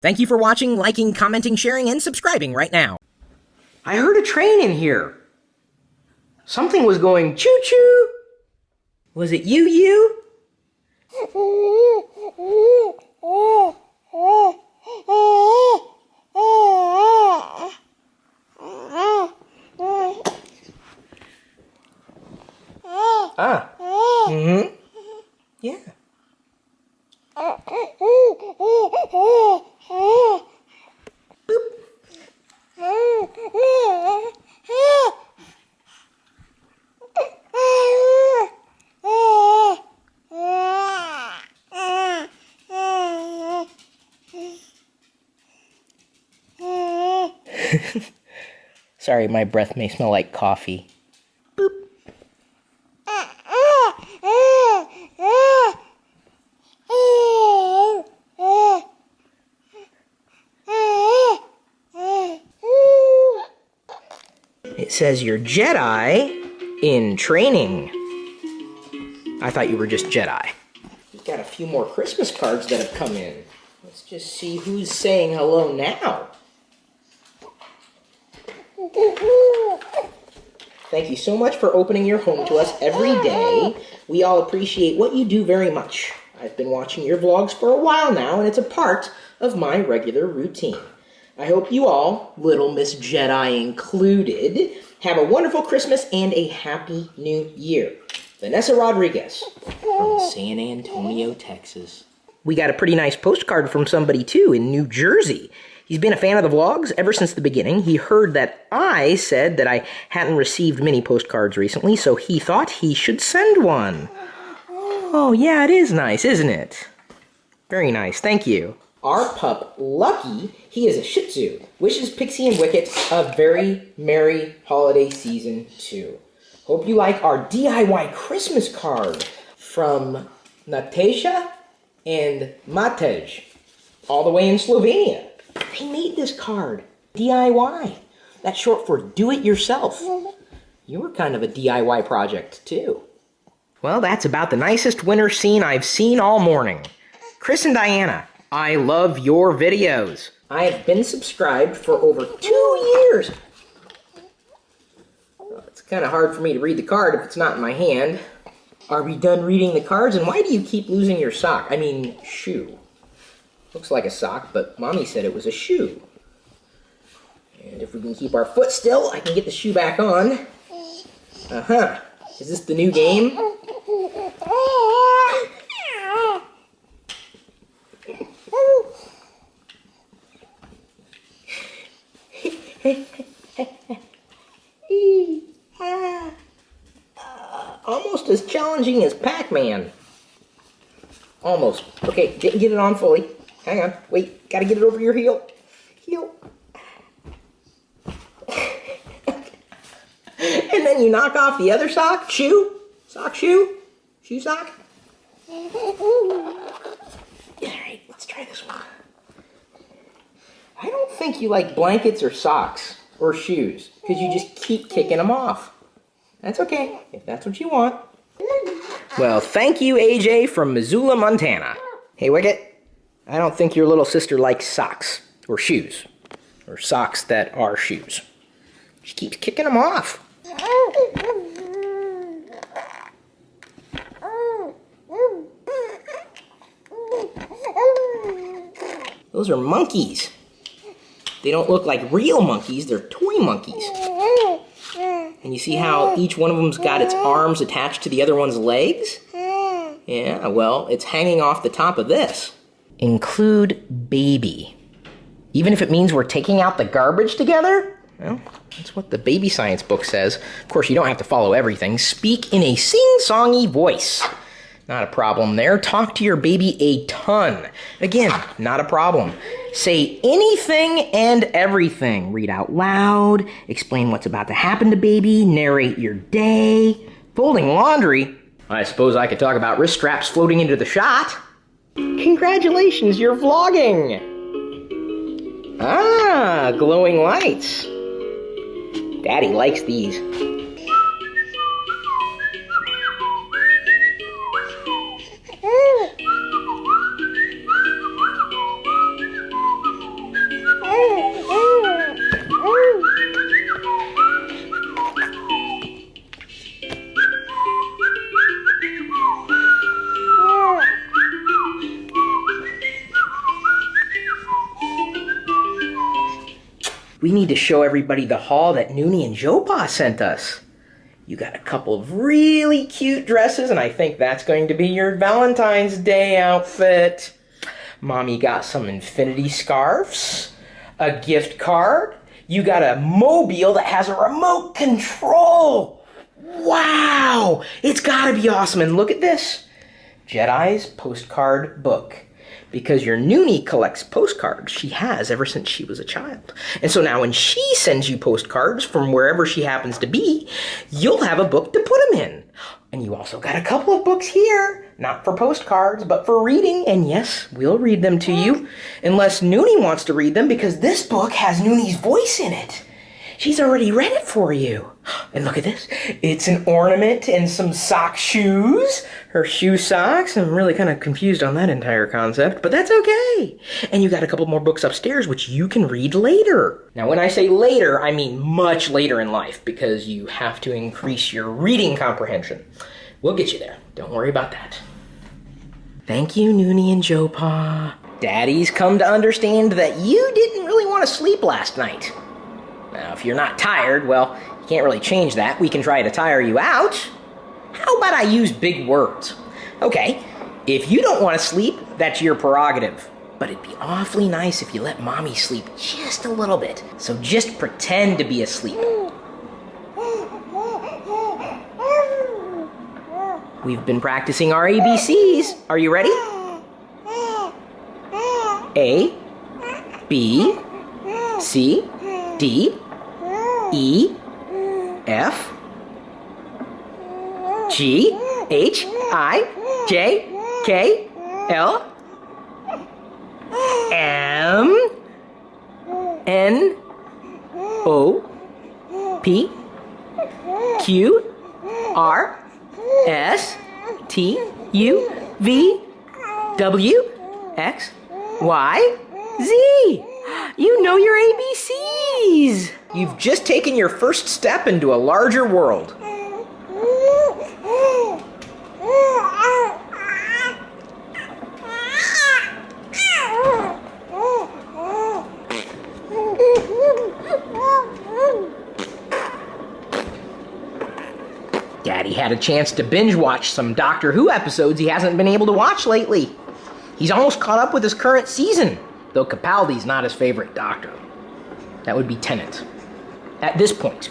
Thank you for watching, liking, commenting, sharing, and subscribing right now. I heard a train in here. Something was going choo-choo. Was it you? Ah. Mm-hmm. Yeah. Sorry, my breath may smell like coffee. Boop. It says you're Jedi in training. I thought you were just Jedi. We've got a few more Christmas cards that have come in. Let's just see who's saying hello now. Thank you so much for opening your home to us every day. We all appreciate what you do very much. I've been watching your vlogs for a while now, and it's a part of my regular routine. I hope you all, Little Miss Jedi included, have a wonderful Christmas and a Happy New Year. Vanessa Rodriguez from San Antonio, Texas. We got a pretty nice postcard from somebody, too, in New Jersey. He's been a fan of the vlogs ever since the beginning. He heard that I said that I hadn't received many postcards recently, so he thought he should send one. Oh, yeah, it is nice, isn't it? Very nice, thank you. Our pup, Lucky, he is a Shih Tzu. Wishes Pixie and Wicket a very merry holiday season, too. Hope you like our DIY Christmas card from Natasha and Matej, all the way in Slovenia. They made this card. DIY. That's short for do it yourself. You were kind of a DIY project, too. Well, that's about the nicest winter scene I've seen all morning. Chris and Diana, I love your videos. I have been subscribed for over 2 years. Well, it's kind of hard for me to read the card if it's not in my hand. Are we done reading the cards? And why do you keep losing your sock? I mean, shoe. Looks like a sock, but Mommy said it was a shoe. And if we can keep our foot still, I can get the shoe back on. Uh-huh. Is this the new game? Almost as challenging as Pac-Man. Almost. Okay, get it on fully. Hang on. Wait, gotta get it over your heel. Heel. And then you knock off the other sock. Shoe. Sock, shoe. Shoe, sock. Alright, let's try this one. I don't think you like blankets or socks or shoes, because you just keep kicking them off. That's okay, if that's what you want. Well, thank you, AJ from Missoula, Montana. Hey, Wicket, I don't think your little sister likes socks or shoes, or socks that are shoes. She keeps kicking them off. Those are monkeys. They don't look like real monkeys, they're toy monkeys. And you see how each one of them's got its arms attached to the other one's legs? Yeah, well, it's hanging off the top of this. Include baby. Even if it means we're taking out the garbage together? Well, that's what the baby science book says. Of course, you don't have to follow everything. Speak in a sing-songy voice. Not a problem there. Talk to your baby a ton. Again, not a problem. Say anything and everything. Read out loud. Explain what's about to happen to baby. Narrate your day. Folding laundry. I suppose I could talk about wrist straps floating into the shot. Congratulations, you're vlogging. Ah, glowing lights. Daddy likes these. We need to show everybody the haul that Noonie and Jopa sent us. You got a couple of really cute dresses, and I think that's going to be your Valentine's Day outfit. Mommy got some infinity scarves, a gift card. You got a mobile that has a remote control. Wow! It's gotta be awesome. And look at this. Jedi's postcard book. Because your Noonie collects postcards she has ever since she was a child. And so now when she sends you postcards from wherever she happens to be, you'll have a book to put them in. And you also got a couple of books here, not for postcards, but for reading. And yes, we'll read them to you, unless Noonie wants to read them, because this book has Noonie's voice in it. She's already read it for you. And look at this. It's an ornament and some sock shoes. Her shoe socks. I'm really kind of confused on that entire concept, but that's okay. And you got a couple more books upstairs, which you can read later. Now, when I say later, I mean much later in life, because you have to increase your reading comprehension. We'll get you there. Don't worry about that. Thank you, Noonie and Jopa. Daddy's come to understand that you didn't really want to sleep last night. Now, if you're not tired, well, you can't really change that. We can try to tire you out. How about I use big words? Okay, if you don't want to sleep, that's your prerogative. But it'd be awfully nice if you let Mommy sleep just a little bit. So just pretend to be asleep. We've been practicing our ABCs. Are you ready? A, B, C, D, E, F, G, H, I, J, K, L, M, N, O, P, Q, R, S, T, U, V, W, X, Y, Z. You know your ABCs! You've just taken your first step into a larger world. Daddy had a chance to binge watch some Doctor Who episodes he hasn't been able to watch lately. He's almost caught up with his current season, though Capaldi's not his favorite Doctor. That would be Tennant. At this point,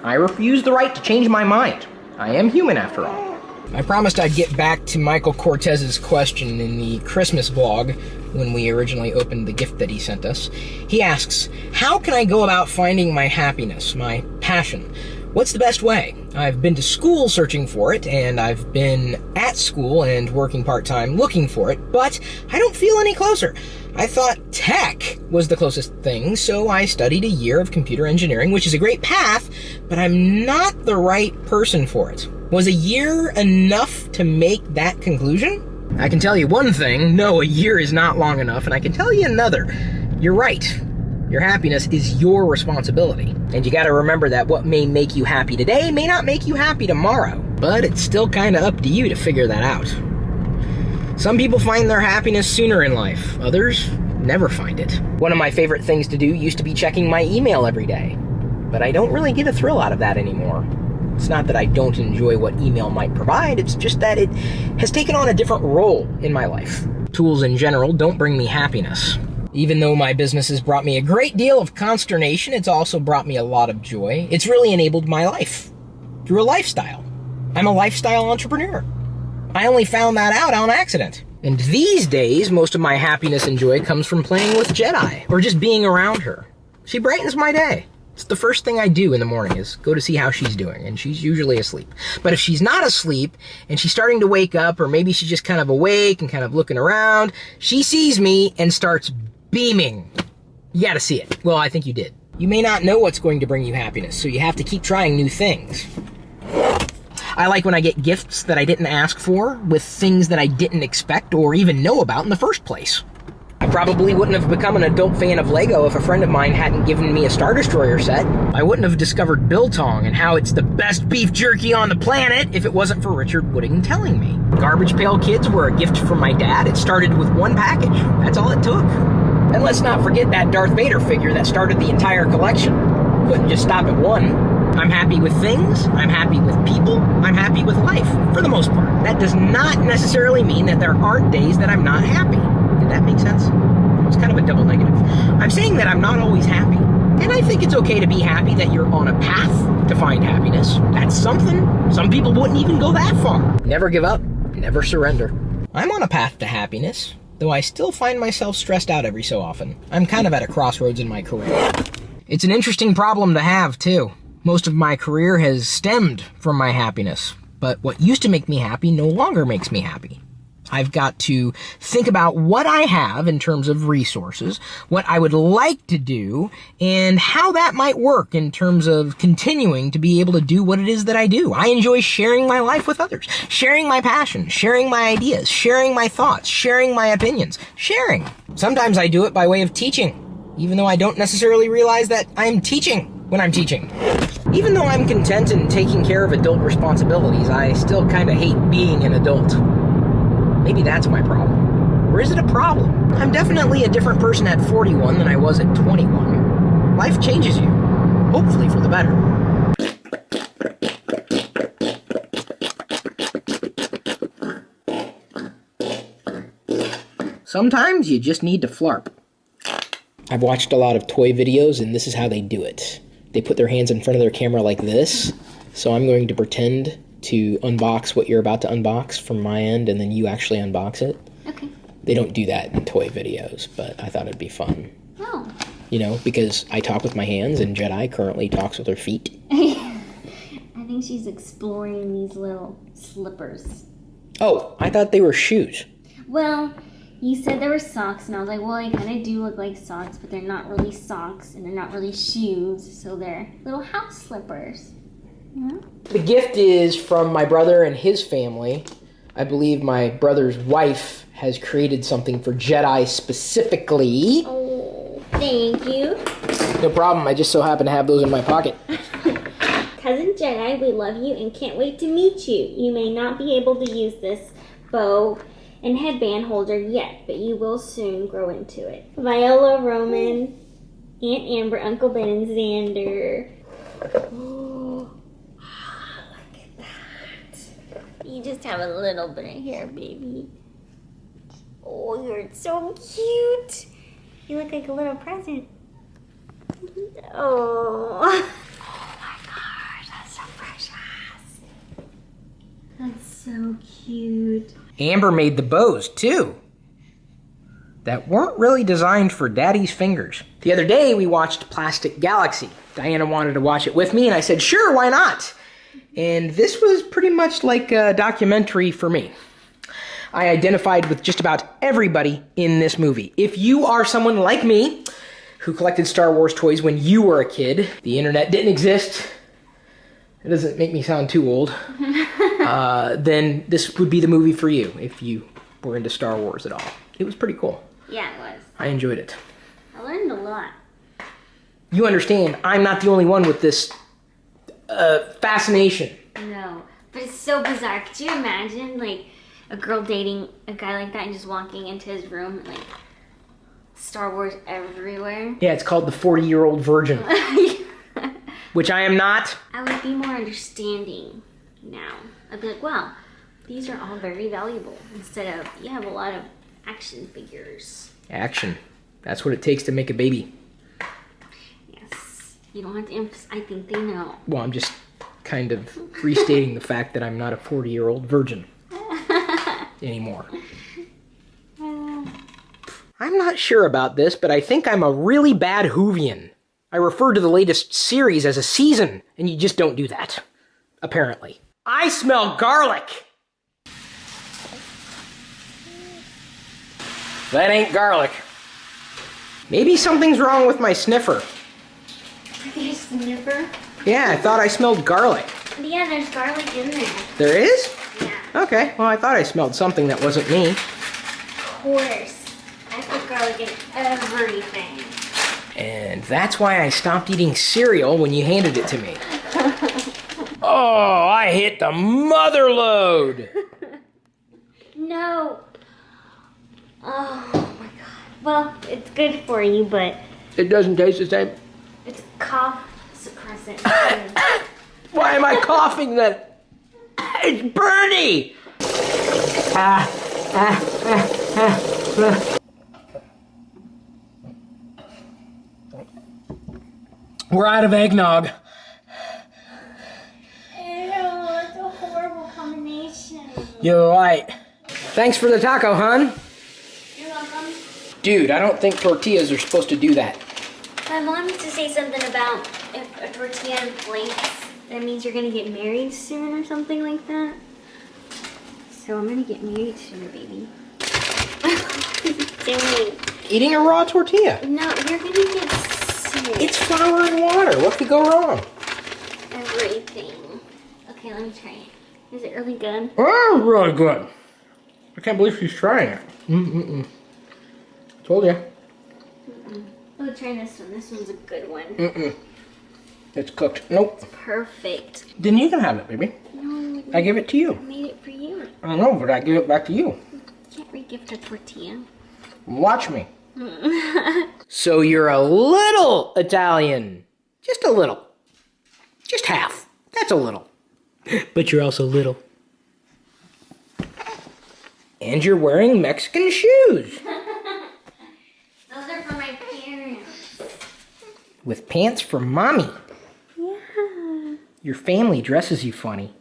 I refuse the right to change my mind. I am human after all. I promised I'd get back to Michael Cortez's question in the Christmas vlog when we originally opened the gift that he sent us. He asks, how can I go about finding my happiness, my passion? What's the best way? I've been to school searching for it, and I've been at school and working part-time looking for it, but I don't feel any closer. I thought tech was the closest thing, so I studied a year of computer engineering, which is a great path, but I'm not the right person for it. Was a year enough to make that conclusion? I can tell you one thing, no, a year is not long enough, and I can tell you another. You're right. Your happiness is your responsibility. And you gotta remember that what may make you happy today may not make you happy tomorrow. But it's still kinda up to you to figure that out. Some people find their happiness sooner in life. Others never find it. One of my favorite things to do used to be checking my email every day. But I don't really get a thrill out of that anymore. It's not that I don't enjoy what email might provide, it's just that it has taken on a different role in my life. Tools in general don't bring me happiness. Even though my business has brought me a great deal of consternation, it's also brought me a lot of joy. It's really enabled my life through a lifestyle. I'm a lifestyle entrepreneur. I only found that out on accident. And these days, most of my happiness and joy comes from playing with Jedi or just being around her. She brightens my day. It's the first thing I do in the morning is go to see how she's doing, and she's usually asleep. But if she's not asleep and she's starting to wake up, or maybe she's just kind of awake and kind of looking around, she sees me and starts beaming. You gotta see it. Well, I think you did. You may not know what's going to bring you happiness, so you have to keep trying new things. I like when I get gifts that I didn't ask for, with things that I didn't expect or even know about in the first place. I probably wouldn't have become an adult fan of Lego if a friend of mine hadn't given me a Star Destroyer set. I wouldn't have discovered Biltong and how it's the best beef jerky on the planet if it wasn't for Richard Wooding telling me. Garbage Pail Kids were a gift from my dad. It started with one package. That's all it took. And let's not forget that Darth Vader figure that started the entire collection. Couldn't just stop at one. I'm happy with things, I'm happy with people, I'm happy with life, for the most part. That does not necessarily mean that there aren't days that I'm not happy. Did that make sense? It's kind of a double negative. I'm saying that I'm not always happy. And I think it's okay to be happy that you're on a path to find happiness. That's something. Some people wouldn't even go that far. Never give up, never surrender. I'm on a path to happiness, though I still find myself stressed out every so often. I'm kind of at a crossroads in my career. It's an interesting problem to have, too. Most of my career has stemmed from my happiness, but what used to make me happy no longer makes me happy. I've got to think about what I have in terms of resources, what I would like to do, and how that might work in terms of continuing to be able to do what it is that I do. I enjoy sharing my life with others, sharing my passion, sharing my ideas, sharing my thoughts, sharing my opinions, sharing. Sometimes I do it by way of teaching, even though I don't necessarily realize that I'm teaching when I'm teaching. Even though I'm content in taking care of adult responsibilities, I still kind of hate being an adult. Maybe that's my problem. Or is it a problem? I'm definitely a different person at 41 than I was at 21. Life changes you. Hopefully for the better. Sometimes you just need to flarp. I've watched a lot of toy videos, and this is how they do it. They put their hands in front of their camera like this, so I'm going to pretend to unbox what you're about to unbox from my end, and then you actually unbox it. Okay. They don't do that in toy videos, but I thought it'd be fun. Oh. You know, because I talk with my hands, and Jedi currently talks with her feet. I think she's exploring these little slippers. Oh, I thought they were shoes. Well, you said there were socks, and I was like, well, they kind of do look like socks, but they're not really socks, and they're not really shoes, so they're little house slippers. Yeah. The gift is from my brother and his family. I believe my brother's wife has created something for Jedi specifically. Oh, thank you. No problem, I just so happen to have those in my pocket. Cousin Jedi, we love you and can't wait to meet you. You may not be able to use this bow and headband holder yet, but you will soon grow into it. Viola, Roman, Aunt Amber, Uncle Ben, and Xander. Oh, look at that. You just have a little bit of hair, baby. Oh, you're so cute. You look like a little present. Oh. Oh my gosh, that's so precious. That's so cute. Amber made the bows, too, that weren't really designed for Daddy's fingers. The other day, we watched Plastic Galaxy. Diana wanted to watch it with me, and I said, sure, why not? And this was pretty much like a documentary for me. I identified with just about everybody in this movie. If you are someone like me, who collected Star Wars toys when you were a kid, the internet didn't exist, it doesn't make me sound too old, then this would be the movie for you if you were into Star Wars at all. It was pretty cool. Yeah, it was. I enjoyed it. I learned a lot. You understand, I'm not the only one with this fascination. No, but it's so bizarre. Could you imagine, like, a girl dating a guy like that and just walking into his room and, like, Star Wars everywhere? Yeah, it's called the 40-year-old virgin. Which I am not. I would be more understanding now. I'd be like, wow, these are all very valuable. Instead of, you have a lot of action figures. Action. That's what it takes to make a baby. Yes. You don't have to emphasize. I think they know. Well, I'm just kind of restating the fact that I'm not a 40-year-old virgin anymore. I'm not sure about this, but I think I'm a really bad Whovian. I refer to the latest series as a season, and you just don't do that. Apparently. I smell garlic! That ain't garlic. Maybe something's wrong with my sniffer. Your sniffer? Yeah, I thought I smelled garlic. Yeah, there's garlic in there. There is? Yeah. Okay, well, I thought I smelled something that wasn't me. Of course. I put garlic in everything. And that's why I stopped eating cereal when you handed it to me. Oh, I hit the mother load! No. Oh my god. Well, it's good for you, but It doesn't taste the same. it's cough suppressant. Why am I coughing then? It's Bernie! We're out of eggnog. Ew, it's a horrible combination. You're right. Thanks for the taco, hon. You're welcome. Dude, I don't think tortillas are supposed to do that. My mom used to say something about if a tortilla inflates, that means you're gonna get married soon or something like that. So I'm gonna get married soon, baby. Doing. Eating a raw tortilla. No, you're gonna get sick. It's flour and water. What could go wrong? Everything. Okay, let me try it. Is it really good? Oh, really good. I can't believe she's trying it. Told ya. Oh, try this one. This one's a good one. It's cooked. Nope. It's perfect. Then you can have it, baby. No, I give it to you. I made it for you. I know, but I give it back to you. Can't re-gift a tortilla. Watch me. So you're a little Italian. Just a little. Just half. That's a little. But you're also little. And you're wearing Mexican shoes. Those are for my parents. With pants for mommy. Yeah. Your family dresses you funny.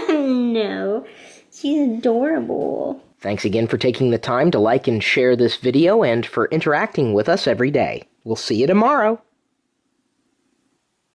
No, she's adorable. Thanks again for taking the time to like and share this video and for interacting with us every day. We'll see you tomorrow.